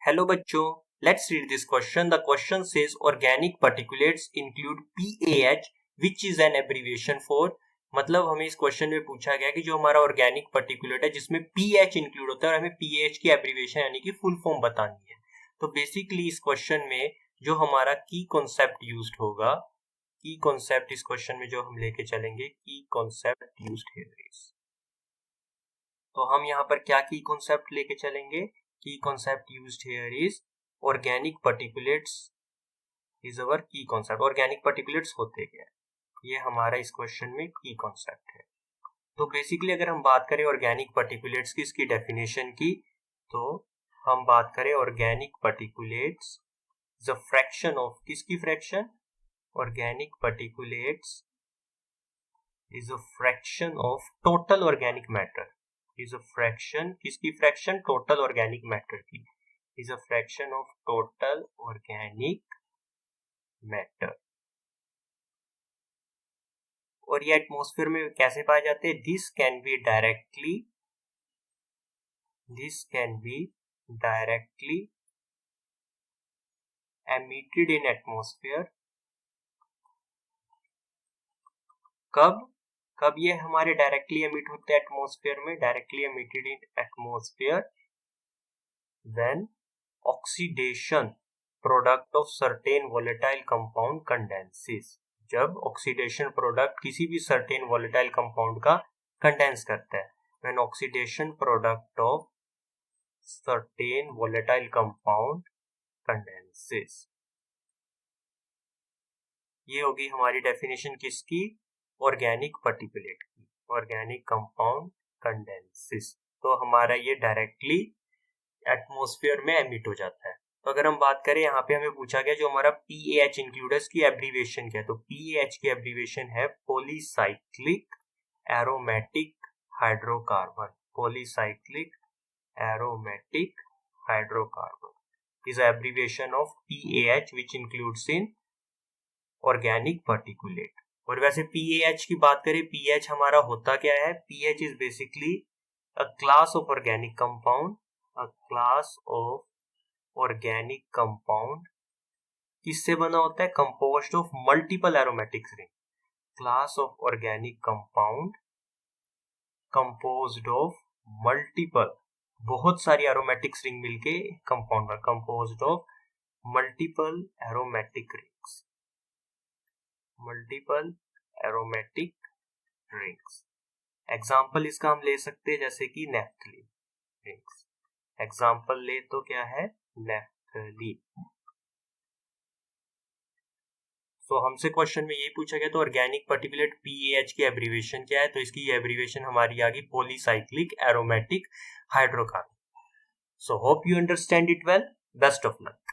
Hello बच्चों, let's read this question. The question says organic particulates include PAH which is an abbreviation for, मतलब हमें इस question में पूछा गया कि जो हमारा ऑर्गेनिक पर्टिकुलेट है जिसमें PH इंक्लूड होता है और हमें PAH की एब्रीविएशन यानी कि फुल फॉर्म बतानी है। तो बेसिकली इस क्वेश्चन में जो हमारा की कॉन्सेप्ट यूज्ड होगा, की कॉन्सेप्ट इस क्वेश्चन में जो हम लेके चलेंगे, की कॉन्सेप्ट यूज्ड हियर इज, तो हम यहाँ पर क्या की कॉन्सेप्ट लेके चलेंगे? Key concept used here is organic particulates is our key concept. Organic particulates होते क्या है, ये हमारा इस क्वेश्चन में की कॉन्सेप्ट है। तो बेसिकली अगर हम बात करें ऑर्गेनिक पार्टिकुलेट्स की, इसकी डेफिनेशन की, तो हम बात करें organic particulates is a fraction of, किसकी fraction? Organic particulates is a fraction of total organic matter, is a fraction, किसकी फ्रैक्शन? टोटल ऑर्गेनिक मैटर की, is a fraction of total organic matter। और ये एटमॉस्फेयर में कैसे पाए जाते हैं? This can be directly emitted in atmosphere। कब ये हमारे डायरेक्टली एमिट होते हैं एटमॉस्फेयर में? Directly emitted in atmosphere when oxidation product of certain volatile compound condenses, जब ऑक्सीडेशन प्रोडक्ट किसी भी सर्टेन वोलेटाइल कंपाउंड का कंडेंस करता है। When oxidation product of certain volatile compound condenses, ये होगी हमारी डेफिनेशन किसकी? ऑर्गेनिक पार्टिकुलेट की, ऑर्गेनिक कंपाउंड कंडेंसेस। तो हमारा ये डायरेक्टली एटमॉस्फेयर में एमिट हो जाता है। तो अगर हम बात करें, यहाँ पे हमें पूछा गया जो हमारा PAH इंक्लूडर्स की एब्रीविएशन क्या है, तो PAH की एब्रीविएशन है polycyclic aromatic hydrocarbon. Polycyclic aromatic hydrocarbon is abbreviation of PAH which includes in organic particulate. और वैसे PAH की बात करें, PAH हमारा होता क्या है? PAH is basically a class of organic compound, a class of organic compound किससे बना होता है? Composed of multiple aromatic ring. Class of organic compound composed of multiple, बहुत सारी एरोमेटिक रिंग मिलके कंपाउंड है, composed of multiple aromatic rings, multiple aromatic rings. Example इसका हम ले सकते हैं जैसे कि नेफ्थलीन रिंग्स। एग्जाम्पल ले तो क्या है? नेफ्थलीन। तो हमसे क्वेश्चन में ये पूछा गया तो ऑर्गेनिक पार्टिकुलेट PAH की एब्रीविएशन क्या है? तो इसकी एब्रीविएशन हमारी आ गई polycyclic aromatic hydrocarbon. So hope you understand it well. Best of luck.